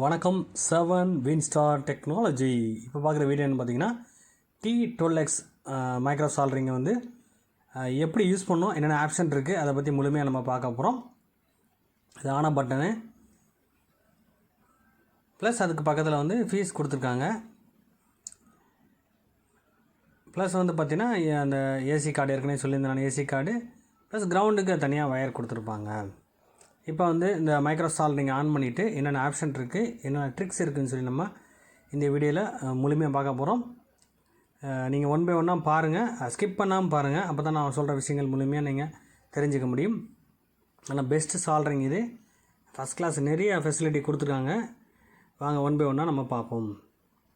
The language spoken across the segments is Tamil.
வணக்கம் 7 வின்ஸ்டார் டெக்னாலஜி. இப்போ பார்க்குற வீடியோ என்ன பார்த்தீங்கன்னா, T12X மைக்ரோ சால்டரிங்கை வந்து எப்படி யூஸ் பண்ணணும், என்னென்ன ஆப்ஷன் இருக்குது, அதை பற்றி முழுமையாக நம்ம பார்க்க போகிறோம். இது ஆன பட்டனு ப்ளஸ் அதுக்கு பக்கத்தில் வந்து ஃபீஸ் கொடுத்துருக்காங்க. ப்ளஸ் வந்து பார்த்திங்கன்னா அந்த ஏசி கார்டு ஏற்கனவே சொல்லியிருந்தேன் நான், ஏசி கார்டு ப்ளஸ் கிரவுண்டுக்கு தனியாக ஒயர் கொடுத்துருப்பாங்க. இப்போ வந்து இந்த மைக்ரோ சால்டரிங் ஆன் பண்ணிவிட்டு என்னென்ன ஆப்ஷன் இருக்குது, என்னென்ன ட்ரிக்ஸ் இருக்குதுன்னு சொல்லி நம்ம இந்த வீடியோவில் முழுமையாக பார்க்க போகிறோம். நீங்கள் ஒன் பை ஒன்னாக பாருங்கள், ஸ்கிப் பண்ணாமல் பாருங்கள். அப்போ தான் நான் சொல்கிற விஷயங்கள் முழுமையாக நீங்கள் தெரிஞ்சுக்க முடியும். ஆனால் பெஸ்ட்டு சால்டரிங் இது, ஃபஸ்ட் கிளாஸ், நிறைய ஃபெசிலிட்டி கொடுத்துருக்காங்க. வாங்க ஒன் பை ஒன்னாக நம்ம பார்ப்போம்.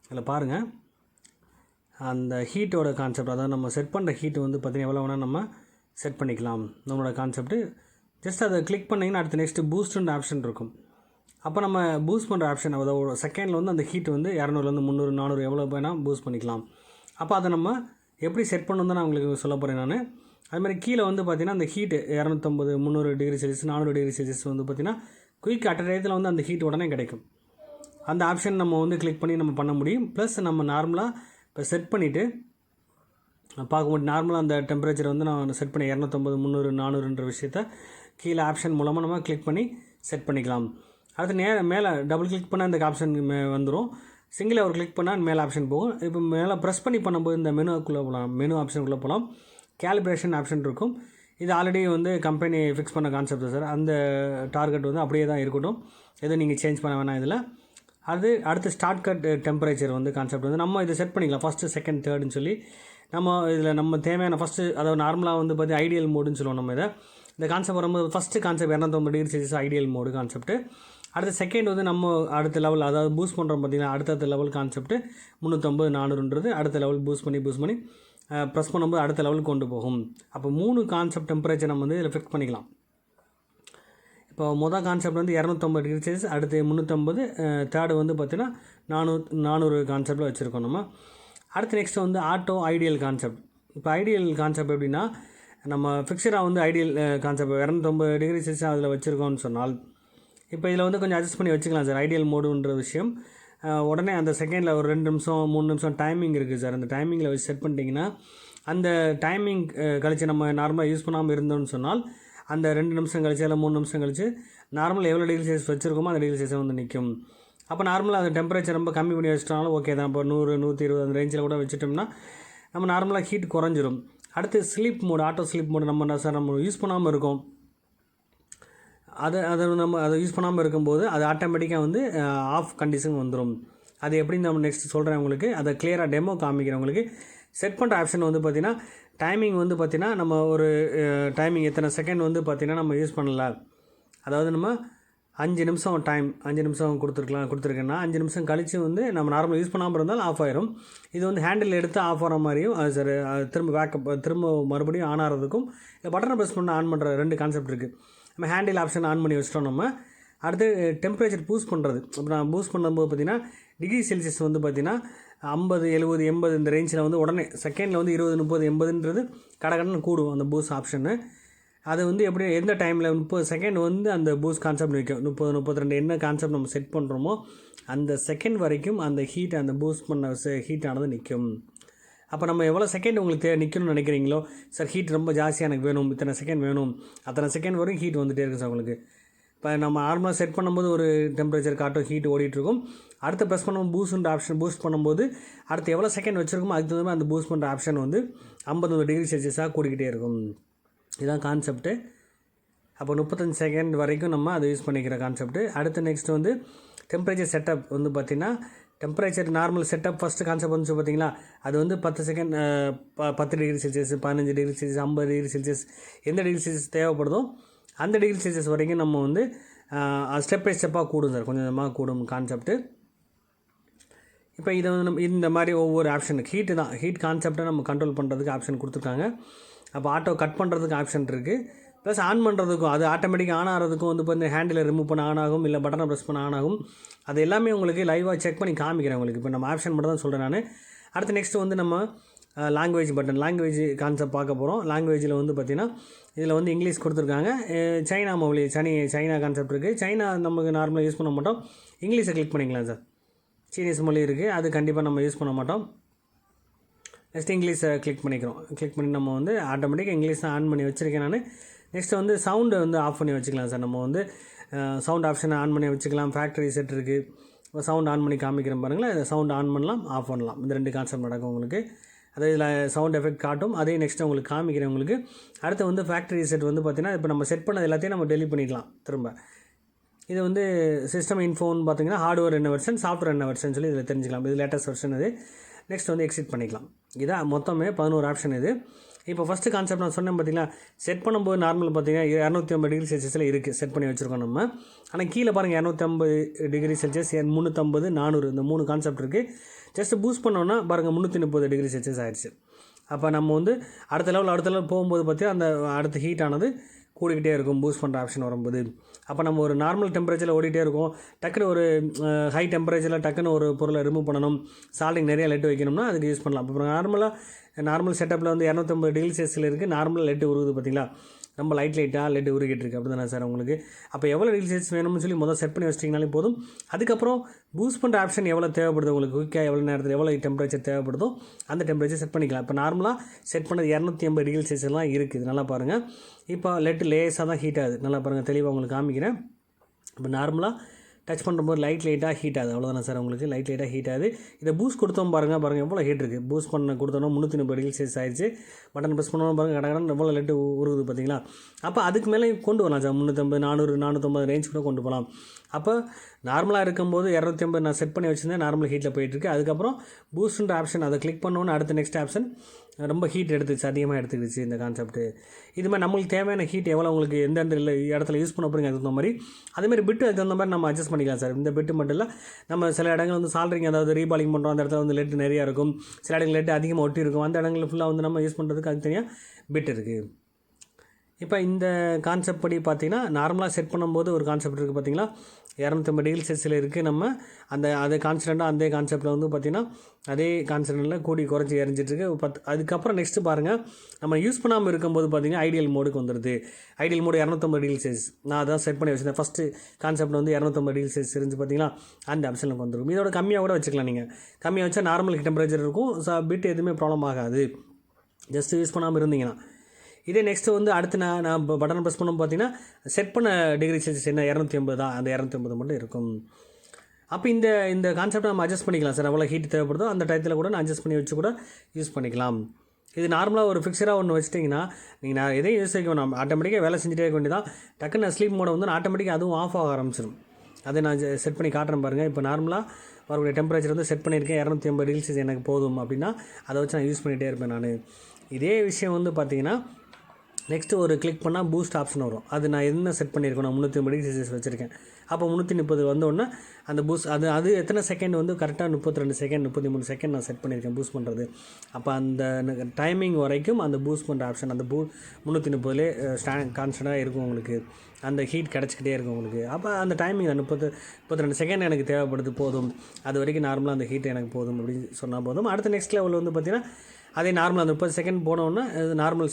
இதில் பாருங்கள், அந்த ஹீட்டோட கான்செப்ட், அதாவது நம்ம செட் பண்ணுற ஹீட்டு வந்து பார்த்திங்கன்னா எவ்வளோ வேணால் நம்ம செட் பண்ணிக்கலாம். நம்மளோட கான்செப்ட்டு ஜஸ்ட் அதை கிளிக் பண்ணிங்கன்னா அடுத்து நெக்ஸ்ட்டு பூஸ்ட்டுன்ற ஆப்ஷன் இருக்கும். அப்போ நம்ம பூஸ்ட் பண்ணுற ஆப்ஷன், அதாவது ஒரு செகண்டில் வந்து அந்த ஹீட் வந்து 200 300 400 எவ்வளோ வேணால் பூஸ்ட் பண்ணிக்கலாம். அப்போ அதை நம்ம எப்படி செட் பண்ணணும் தான் நான் உங்களுக்கு சொல்ல போகிறேன் நான். அதுமாதிரி கீழே வந்து பார்த்திங்கன்னா அந்த heat 250 300 degree Celsius 400 degree Celsius வந்து பார்த்திங்கன்னா குயிக் அட் டயத்தில் வந்து அந்த ஹீட் உடனே கிடைக்கும். அந்த ஆப்ஷன் நம்ம வந்து கிளிக் பண்ணி நம்ம பண்ண முடியும். ப்ளஸ் நம்ம நார்மலாக இப்போ செட் பண்ணிவிட்டு பார்க்கும்போது நார்மலாக அந்த டெம்பரேச்சர் வந்து நான் செட் பண்ணி 250 300 400ன்ற விஷயத்தை கீழே ஆப்ஷன் மூலமாக நம்ம கிளிக் பண்ணி செட் பண்ணிக்கலாம். அடுத்து மேலே டபுள் கிளிக் பண்ணால் இந்த ஆப்ஷன் வந்துடும். சிங்கிள் ஒரு கிளிக் பண்ணால் மேலே ஆப்ஷன் போகும். இப்போ மேலே ப்ரெஸ் பண்ணி பண்ணும்போது இந்த மெனுக்குள்ளே போகலாம், மெனு ஆப்ஷனுக்குள்ளே போகலாம். கேலிப்ரேஷன் ஆப்ஷன் இருக்கும். இது ஆல்ரெடி வந்து கம்பெனி ஃபிக்ஸ் பண்ண கான்செப்ட் சார். அந்த டார்கெட் வந்து அப்படியே தான் இருக்கட்டும், எதுவும் நீங்கள் சேஞ்ச் பண்ண வேணாம் இதில். அடுத்து ஸ்டார்ட் கட் டெம்பரேச்சர் வந்து கான்செப்ட் வந்து நம்ம இதை செட் பண்ணிக்கலாம், ஃபஸ்ட்டு செகண்ட் தேர்டுன்னு சொல்லி. நம்ம இதில் நம்ம தேவையான ஃபஸ்ட்டு, அதாவது நார்மலாக வந்து பார்த்து ஐடியல் மோடுன்னு சொல்லுவோம் நம்ம இதை. இந்த கான்செப்ட் வரும்போது first concept 250 degree Celsius ideal mode concept. அடுத்த செகண்ட் வந்து நம்ம அடுத்த லெவல், அதாவது பூஸ்ட் பண்ணுறோம் பார்த்திங்கன்னா, அடுத்த லெவல் கான்செப்ட்டு 350 400ன்றது அடுத்த லெவல் பூஸ்ட் பண்ணி ப்ரெஸ் பண்ணும்போது அடுத்த லெவலுக்கு கொண்டு போகும். அப்போ 3 கான்செப்ட் டெம்பரேச்சர் நம்ம வந்து இதில் ஃபிக்ஸ் பண்ணிக்கலாம். இப்போ மொதல் கான்செப்ட் வந்து 250 டிகிரி செல்சியஸ், அடுத்து 350, தேர்டு வந்து பார்த்திங்கன்னா 400 கான்செப்டில் வச்சுருக்கோம் நம்ம. அடுத்து நெக்ஸ்ட்டு வந்து ஆட்டோ ஐடியல் கான்செப்ட். இப்போ ஐடியல் கான்செப்ட் எப்படின்னா, நம்ம ஃபிக்ஸடாக வந்து ஐடியல் கான்செப்ட் 250 டிகிரி செல்சியஸ் அதில் வச்சுருக்கோம்னு சொன்னால், இப்போ இதில் வந்து கொஞ்சம் அட்ஜஸ்ட் பண்ணி வச்சுக்கலாம் சார். ஐடியல் மோடுன்ற விஷயம் உடனே அந்த செகண்டில் ஒரு 2 நிமிஷம் 3 நிமிஷம் டைமிங் இருக்குது சார். அந்த டைமிங்கில் வச்சு செட் பண்ணிட்டீங்கன்னா, அந்த டைமிங் கழித்து நம்ம நார்மலாக யூஸ் பண்ணாமல் இருந்தோம்னு சொன்னால், அந்த 2 நிமிஷம் கழிச்சு இல்லை 3 நிமிஷம் கழிச்சு நார்மலாக எவ்வளோ டிகிரி செல்சியஸ் வச்சுருக்கோமோ அந்த டிகிரி செல்சியஸ் வந்து நிற்கும். அப்போ நார்மலாக அந்த டெம்பரேச்சர் ரொம்ப கம்மி பண்ணி வச்சிட்டாலும் ஓகே தான். இப்போ 100 120 அந்த ரேஞ்சில் கூட வச்சுட்டோம்னா நம்ம நார்மலாக ஹீட் குறைஞ்சிரும். அடுத்து sleep mode, auto sleep mode நம்ம யூஸ் பண்ணாமல் இருக்கோம். அதை யூஸ் பண்ணாமல் இருக்கும்போது அது ஆட்டோமேட்டிக்காக வந்து ஆஃப் கண்டிஷன் வந்துடும். அது எப்படின்னு நம்ம நெக்ஸ்ட் சொல்கிறேன் உங்களுக்கு. அதை கிளியராக டெமோ காமிக்கிறேன் உங்களுக்கு. செட் பண்ணுற ஆப்ஷன் வந்து பார்த்திங்கன்னா, டைமிங் வந்து பார்த்திங்கன்னா நம்ம ஒரு டைமிங் எத்தனை செகண்ட் வந்து பார்த்திங்கன்னா நம்ம யூஸ் பண்ணல, அதாவது நம்ம 5 நிமிஷம் டைம் 5 நிமிஷம் கொடுத்துருக்கேன்னா 5 நிமிஷம் கழித்து வந்து நம்ம நார்மல் யூஸ் பண்ணாமல் இருந்தாலும் ஆஃப் ஆயிரும். இது வந்து ஹேண்டில் எடுத்து ஆஃப் ஆகிற மாதிரியும் அது சரி, திரும்ப மறுபடியும் ஆன் ஆகிறதுக்கும் இல்லை பட்டனை ப்ரெஸ் பண்ண ஆன் பண்ணுற 2 கான்செப்ட் இருக்குது. நம்ம ஹேண்டில் ஆப்ஷன் ஆன் பண்ணி வச்சிட்டோம். நம்ம அடுத்து டெம்பரேச்சர் பூஸ்ட் பண்ணுறது. இப்போ நான் பூஸ்ட் பண்ணும்போது பார்த்திங்கன்னா டிகிரி செல்சியஸ் வந்து பார்த்திங்கன்னா 50 70 80 இந்த ரேஞ்சில் வந்து உடனே செகண்டில் வந்து 20 30 80ன்றது கடகடன்னு கூடும் அந்த பூஸ்ட் ஆப்ஷனு. அது வந்து எப்படி எந்த டைமில் 30 செகண்ட் வந்து அந்த பூஸ்ட் கான்செப்ட் நிற்கும். 30 32 என்ன கான்செப்ட் நம்ம செட் பண்ணுறோமோ அந்த செகண்ட் வரைக்கும் அந்த ஹீட், அந்த பூஸ்ட் பண்ண ஹீட்டானது நிற்கும். அப்போ நம்ம எவ்வளோ செகண்ட் உங்களுக்கு நிற்கணும்னு நினைக்கிறீங்களோ, சார் ஹீட் ரொம்ப ஜாஸ்தியாக எனக்கு வேணும், இத்தனை செகண்ட் வேணும், அத்தனை செகண்ட் வரைக்கும் ஹீட் வந்துகிட்டே இருக்குது சார் உங்களுக்கு. இப்போ நம்ம நார்மலாக செட் பண்ணும்போது ஒரு டெம்பரேச்சர் காட்டும், ஹீட் ஓடிட்டுருக்கும். அடுத்து ப்ரெஸ் பண்ணும்போது பூஸ்ட் ஆப்ஷன் பூஸ்ட் பண்ணும்போது அடுத்து எவ்வளோ செகண்ட் வச்சுருக்கோமோ அதுக்கு தகுந்த மாதிரி அந்த பூஸ்ட் பண்ணுற ஆப்ஷன் வந்து 50 டிகிரி செல்சியஸாக கூடிக்கிட்டே இருக்கும். இதுதான் கான்செப்ட்டு. அப்போ 35 செகண்ட் வரைக்கும் நம்ம அதை யூஸ் பண்ணிக்கிற கான்செப்ட்டு. அடுத்து நெக்ஸ்ட் வந்து டெம்பரேச்சர் செட்டப் வந்து பார்த்திங்கன்னா, temperature normal setup first concept வந்துச்சு பார்த்திங்களா, அது வந்து 10 second 10 degree Celsius 15 degree Celsius 50 degree Celsius எந்த டிகிரி செல்சியஸ் தேவைப்படுதோ அந்த டிகிரி செல்சியஸ் வரைக்கும் நம்ம வந்து ஸ்டெப் பை ஸ்டெப்பாக கூடும் சார், கொஞ்சம் கொஞ்சமாக கூடும் கான்செப்ட்டு. இப்போ இதை வந்து நம்ம இந்த மாதிரி ஒவ்வொரு ஆப்ஷனுக்கு ஹீட் கான்செப்டை நம்ம கண்ட்ரோல் பண்ணுறதுக்கு ஆப்ஷன் கொடுத்துருக்காங்க. அப்போ ஆட்டோ கட் பண்ணுறதுக்கு ஆப்ஷன் இருக்குது. ப்ளஸ் ஆன் பண்ணுறதுக்கும், அது ஆட்டோமேட்டிக்காக ஆன் ஆகிறதுக்கும் வந்து இப்போ இந்த ஹேண்டில் ரிமூவ் பண்ண ஆன் ஆகும், இல்லை பட்டனை ப்ரெஸ் பண்ண ஆன் ஆகும். அது எல்லாமே உங்களுக்கு லைவாக செக் பண்ணி காமிக்கிறேன் உங்களுக்கு. இப்போ நம்ம ஆப்ஷன் மட்டும் தான் சொல்கிறேன் நான். அடுத்து நெக்ஸ்ட்டு வந்து நம்ம லாங்குவேஜ் பட்டன், லாங்குவேஜ் கான்செப்ட் பார்க்க போகிறோம். லாங்குவேஜில் வந்து பார்த்திங்கன்னா இதில் வந்து இங்கிலீஷ் கொடுத்துருக்காங்க. சைனா மொழி சைனா கான்செப்ட் இருக்குது. சைனா நமக்கு நார்மலாக யூஸ் பண்ண மாட்டோம், இங்கிலீஷை கிளிக் பண்ணிக்கலாம் சார். சீனீஸ் மொழி இருக்குது, அது கண்டிப்பாக நம்ம யூஸ் பண்ண மாட்டோம். நெக்ஸ்ட் இங்கிலீஷை கிளிக் பண்ணிக்கிறோம். கிளிக் பண்ணி நம்ம வந்து ஆட்டோமேட்டிக்காக இங்கிலீஷ் தான் ஆன் பண்ணி வச்சுருக்கேன் நான். நெக்ஸ்ட் வந்து சவுண்டு வந்து ஆஃப் பண்ணி வச்சுக்கலாம் சார். நம்ம வந்து சவுண்ட் ஆப்ஷனை ஆன் பண்ணி வச்சுக்கலாம். ஃபேக்ட்ரி செட் இருக்குது, இப்போ சவுண்ட் ஆன் பண்ணி காமிக்கிறேன் பாருங்களேன். சவுண்ட் ஆன் பண்ணலாம், ஆஃப் பண்ணலாம். இந்த 2 கான்செப்ட் நடக்கும் உங்களுக்கு. அதே இதில் சவுண்ட் எஃபெக்ட் காட்டும். அதே நெக்ஸ்ட்டு உங்களுக்கு காமிக்கிறேன் உங்களுக்கு. அடுத்து வந்து ஃபேக்ட்ரி செட் வந்து பார்த்திங்கன்னா இப்போ நம்ம செட் பண்ணது எல்லாத்தையும் நம்ம டெலிட் பண்ணிக்கலாம் திரும்ப. இது வந்து சிஸ்டம் இன்ஃபோன்னு பார்த்தீங்கன்னா ஹார்ட்வேர் என்ன வெர்ஷன், சாஃப்ட்வேர் என்ன வெர்ஷன் சொல்லி இதில் தெரிஞ்சுக்கலாம். இது லேட்டஸ்ட் வெர்ஷன். இது நெக்ஸ்ட் வந்து எக்ஸிட் பண்ணிக்கலாம். இதான் மொத்தமே 11 ஆப்ஷன் இது. இப்போ ஃபஸ்ட்டு கான்செப்ட் நான் சொன்னேன் பார்த்தீங்களா, செட் பண்ணும்போது நார்மல் பார்த்தீங்கன்னா 250 டிகிரி செல்சியஸில் இருக்குது செட் பண்ணி வச்சுருக்கோம் நம்ம. ஆனால் கீழே பாருங்கள் 250 டிகிரி செல்சியஸ், 350, 400 இந்த 3 கான்செப்ட் இருக்குது. ஜஸ்ட் பூஸ்ட் பண்ணோன்னா பாருங்கள் 330 டிகிரி செல்சியஸ் ஆயிடுச்சு. அப்போ நம்ம வந்து அடுத்த லெவல் போகும்போது பார்த்தீங்கன்னா அந்த அடுத்த ஹீட் ஆனது கூடிக்கிட்டே இருக்கும் பூஸ்ட் பண்ணுற ஆப்ஷன் வரும்போது. அப்போ நம்ம ஒரு நார்மல் டெம்பரேச்சரில் ஓடிட்டே இருக்கும். டக்குன்னு ஒரு ஹை டெம்பரேச்சரில் டக்குன்னு ஒரு பொருளை ரிமூவ் பண்ணணும், சால்ட்டிங் நிறையா லெட் வைக்கணும்னா அதுக்கு யூஸ் பண்ணலாம். இப்போ நார்மல் செட்டப்பில் வந்து 250 டிகிரி செல்சியஸில் இருக்குது. நார்மல் லெட்டு உருகுது பார்த்தீங்களா, ரொம்ப லைட்டாக லெட்டு உருகிட்டு இருக்குது. அப்படி தானே சார் உங்களுக்கு. அப்போ எவ்வளோ டிகிரி செல்சியஸ் வேணும்னு சொல்லி முதல் செட் பண்ணி வச்சிட்டிங்கனாலே போதும். அதுக்கப்புறம் பூஸ்ட் பண்ணுற ஆப்ஷன் எவ்வளோ தேவைப்படுது உங்களுக்கு, குயிக்காக எவ்வளோ நேரத்தில் எவ்வளோ டெம்பரேச்சர் தேவைப்படுதோ அந்த டெம்பரேச்சர் செட் பண்ணிக்கலாம். இப்போ நார்மலாக செட் பண்ணது 280 டிகிரி செல்சியஸ்லாம் இருக்குது. நல்லா பாருங்கள். இப்போ லெட்டு லேஸாக தான் ஹீட் ஆகுது. நல்லா பாருங்கள், தெளிவாக உங்களுக்கு காமிக்கிறேன். இப்போ நார்மலாக டச் பண்ணும்போது லைட்டாக ஹீட் ஆகுது. அவ்வளோதானே சார் உங்களுக்கு. லைட்டாக ஹீட் ஆகுது. இதை பூஸ்ட் கொடுத்தோம் பாருங்கள் எவ்வளோ ஹீட் இருக்குது. பூஸ்ட் பண்ண கொடுத்தோன்னா 330 டிகிரி செல்சியஸ் ஆயிடுச்சு. பட்டன் ப்ரெஸ் பண்ணோம் பாருங்கள், கடகடன் எவ்வளோ லெட்டு உருகுது பார்த்தீங்களா. அப்போ அதுக்கு மேலே கொண்டு வரலாம் சார். 350, 400, 450 ரேஞ்ச் கூட கொண்டு போகலாம். அப்போ நார்மலாக இருக்கும்போது 250 நான் செட் பண்ணி வச்சுருந்தேன், நார்மல் ஹீட்டில் போயிட்டுருக்கு. அதுக்கப்புறம் பூஸ்ட்ன்ற ஆப்ஷன் அதை கிளிக் பண்ணோன்னு அடுத்த நெக்ஸ்ட் ஆப்ஷன் ரொம்ப ஹீட் எடுத்துச்சு, அதிகமாக எடுத்துக்கிடுச்சு இந்த கான்செப்ட்டு. இதுமாதிரி நம்மளுக்கு தேவையான ஹீட் எவ்வளோ உங்களுக்கு எந்தெந்த இடத்துல யூஸ் பண்ண போகிறீங்க அதுக்கு தகுந்த மாதிரி, அதேமாதிரி பிட்டு அதுக்கு தகுந்த மாதிரி நம்ம அட்ஜஸ்ட் பண்ணிக்கலாம் சார். இந்த பிட்டு மட்டும் இல்லை, நம்ம சில இடங்கள் வந்து சால்ட்ரிங் அதாவது ரீபாலிங் பண்ணுறோம், அந்த இடத்துல வந்து லெட் நிறையா இருக்கும். சில இடங்கள் லெட் அதிகமாக ஒட்டி இருக்கும். அந்த இடங்களில் ஃபுல்லாக வந்து நம்ம யூஸ் பண்ணுறதுக்கு அது தனியாக பிட் இருக்குது. இப்போ இந்த கான்செப்ட் படி பார்த்திங்கன்னா நார்மலாக செட் பண்ணும்போது ஒரு கான்செப்ட் இருக்குது பார்த்திங்களா, 250 டிகிரி செல்சியஸில் இருக்குது. நம்ம அதே கான்ஸ்டண்ட்டாக அதே கான்செப்ட்டில் வந்து பார்த்திங்கன்னா அதே கான்ஸ்டண்ட்டில் கூடி குறைஞ்சி எரிஞ்சிட்ருக்கு. அதுக்கப்புறம் நெக்ஸ்ட்டு பாருங்கள், நம்ம யூஸ் பண்ணாமல் இருக்கும்போது பார்த்திங்கன்னா ஐடியல் மோடுக்கு வந்துடுது. ஐடியல் மோடு 250 டிகிரி செல்சியஸ் நான் அதான் செட் பண்ணி வச்சுருந்தேன். ஃபஸ்ட்டு கான்செப்ட் வந்து 250 டிகிரி செல்சியஸ் இருந்து பார்த்திங்கன்னா அந்த ஆப்ஷனுக்கு வந்துடும். இதோட கம்மியாக கூட வச்சுக்கலாம். நீங்கள் கம்மியாக வச்சா நார்மல் டெம்பரேச்சர் இருக்கும். பிட் எதுவுமே ப்ராப்ளம் ஆகாது, ஜஸ்ட்டு யூஸ் பண்ணாமல் இருந்தீங்கன்னா. இதே நெக்ஸ்ட்டு வந்து அடுத்து நான் பட்டன் ப்ரெஸ் பண்ணணும் பார்த்தீங்கன்னா செட் பண்ண டிகிரி செல்சியஸ் என்ன 250 தான், அந்த 250 மட்டும் இருக்கும். அப்போ இந்த கான்செப்டை நம்ம அட்ஜஸ்ட் பண்ணிக்கலாம் சார். எவ்வளோ ஹீட் தேவைப்படுதோ அந்த டயத்தில் கூட நான் அட்ஜஸ்ட் பண்ணி வச்சு கூட யூஸ் பண்ணிக்கலாம். இது நார்மலாக ஒரு ஃபிக்ஸராக ஒன்று வச்சிட்டிங்கன்னா நீங்கள் நான் எதையும் யூஸ் செய்ய வேணும், ஆட்டோமேட்டிக்காக வேலை செஞ்சுட்டே இருக்க வேண்டியதான். டக்குன்னு ஸ்லீப் மோடை வந்து ஆட்டோமேட்டிக்காக அதுவும் ஆஃப் ஆக ஆரம்பிச்சிடும். அதை நான் செட் பண்ணி காட்டுறேன் பாருங்கள். இப்போ நார்மலாக வரக்கூடிய டெம்பரேச்சர் வந்து செட் பண்ணியிருக்கேன் 250 டிகிரி செல்சியஸ் எனக்கு போதும் அப்படின்னா அதை வச்சு நான் யூஸ் பண்ணிகிட்டே இருப்பேன் நான். இதே விஷயம் வந்து பார்த்திங்கன்னா நெக்ஸ்ட்டு ஒரு கிளிக் பண்ணால் பூஸ்ட் ஆப்ஷன் வரும். அது நான் என்ன செட் பண்ணியிருக்கேன், நான் 350 டிகிரி செல்சியஸ் வச்சுருக்கேன். அப்போ 330 வந்தோடனே அந்த பூஸ்ட் அது எத்தனை செகண்ட் வந்து கரெக்டாக 32 செகண்ட் 33 செகண்ட் நான் செட் பண்ணியிருக்கேன் பூஸ்ட் பண்ணுறது. அப்போ அந்த டைமிங் வரைக்கும் அந்த பூஸ்ட் பண்ணுற ஆப்ஷன் அந்த 330லே கான்ஸ்டண்ட்டாக இருக்கும் உங்களுக்கு. அந்த ஹீட் கிடச்சிக்கிட்டே இருக்கும் உங்களுக்கு. அப்போ அந்த டைமிங் 32 செகண்ட் எனக்கு தேவைப்படுது போதும், அது வரைக்கும் நார்மலாக அந்த ஹீட் எனக்கு போதும் அப்படின்னு சொன்னால் போதும். அடுத்த நெக்ஸ்ட் லெவல் வந்து பார்த்திங்கன்னா அதே நார்மல் அந்த 30 செகண்ட் போனோன்னா நார்மல்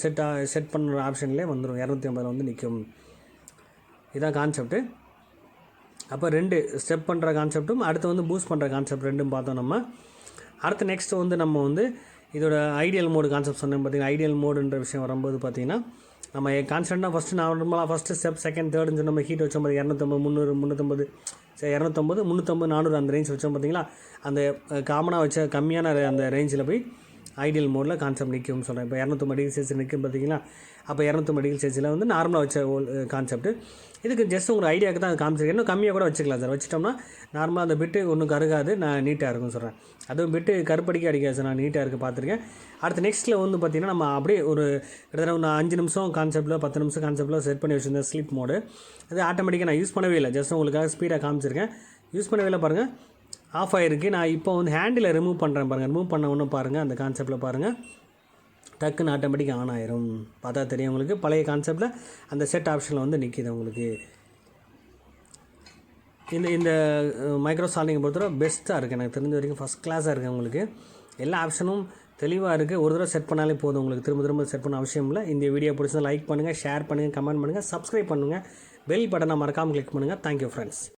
செட் பண்ணுற ஆப்ஷன்லேயே வந்துடும். 250 வந்து நிற்கும். இதுதான் கான்செப்ட்டு. அப்போ 2 ஸ்டெப் பண்ணுற கான்செப்ட்டும் அடுத்து வந்து பூஸ்ட் பண்ணுற கான்செப்ட் ரெண்டும் பார்த்தோம் நம்ம. அடுத்து நெக்ஸ்ட்டு வந்து நம்ம வந்து இதோட ஐடியல் மோடு கான்செப்ட் சொன்னேன் பார்த்திங்கன்னா. ஐடியல் மோடுன்ற விஷயம் வரும்போது பார்த்திங்கன்னா நம்ம கான்ஸ்டண்ட்டாக ஃபஸ்ட்டு நார்மலாக ஃபஸ்ட்டு ஸ்டெப் செகண்ட் தேர்டுன்னு நம்ம ஹீட் வச்சோம் பார்த்திங்க 250 300 350 250 400 அந்த ரேஞ்ச் வச்சோம் பார்த்திங்களா. அந்த காமனாக வச்ச கம்மியான அந்த ரேஞ்சில் போய் ஐடியல் மோடில் கான்செப்ட் நிற்கும்னு சொல்கிறேன். இப்போ 250 டிகிரி செல்சியஸ் நிற்கும் பார்த்தீங்களா. அப்போ 250 டிகிரி செல்சியஸில் வந்து நார்மலாக வச்ச கான்செப்ட். இதுக்கு ஜஸ்ட் உங்களுக்கு ஐடியாவுக்கு தான் அது காமிச்சிருக்கேன். இன்னும் கம்மியாக கூட வச்சுக்கலாம் சார். வச்சிட்டோம்னா நார்மலாக அந்த பிட்டு ஒன்றும் கருகாது, நான் நீட்டாக இருக்கும்னு சொல்கிறேன். அதுவும் பிட்டு கருப்படிக்க அடிக்காது சார், நான் நீட்டாக இருக்குது பார்த்துருக்கேன். அடுத்து நெக்ஸ்ட்டில் வந்து பார்த்திங்கன்னா நம்ம அப்படியே ஒரு கிட்டத்தட்ட ஒரு 5 நிமிஷம் கான்செப்ட்டில் 10 நிமிஷம் கான்செப்ட்டில் செட் பண்ணி வச்சுருந்தேன் ஸ்லீப் மோடு. அது ஆட்டோமேட்டிக்காக நான் யூஸ் பண்ணவே இல்லை, ஜஸ்ட் உங்களுக்காக ஸ்பீடாக காமிச்சிருக்கேன். யூஸ் பண்ணவே இல்லை பாருங்கள், ஆஃப் ஆகிருக்கு. நான் இப்போ வந்து ஹேண்டில் ரிமூவ் பண்ணுறேன் பாருங்கள். ரிமூவ் பண்ண ஒன்று பாருங்கள், அந்த கான்செப்ட்டில் பாருங்கள் டக்குன்னு ஆட்டோமேட்டிக்காக ஆன் ஆயிரும். பார்த்தா தெரியும் உங்களுக்கு. பழைய கான்செப்ட்டில் அந்த செட் ஆப்ஷனில் வந்து நிற்கிது உங்களுக்கு. இந்த மைக்ரோ சால்டிங்கை பொறுத்தவரை பெஸ்ட்டாக இருக்குது, எனக்கு தெரிஞ்ச வரைக்கும் ஃபஸ்ட் கிளாஸாக இருக்குது உங்களுக்கு. எல்லா ஆப்ஷனும் தெளிவாக இருக்குது. ஒரு தடவை செட் பண்ணாலே போதும் உங்களுக்கு, திரும்ப செட் பண்ண அவசியம் இல்லை. இந்த வீடியோ பிடிச்சா லைக் பண்ணுங்கள், ஷேர் பண்ணுங்கள், கமெண்ட் பண்ணுங்கள், சப்ஸ்கிரைப் பண்ணுங்கள், பெல் பட்டனை மறக்காமல் கிளிக் பண்ணுங்கள். Thank you friends.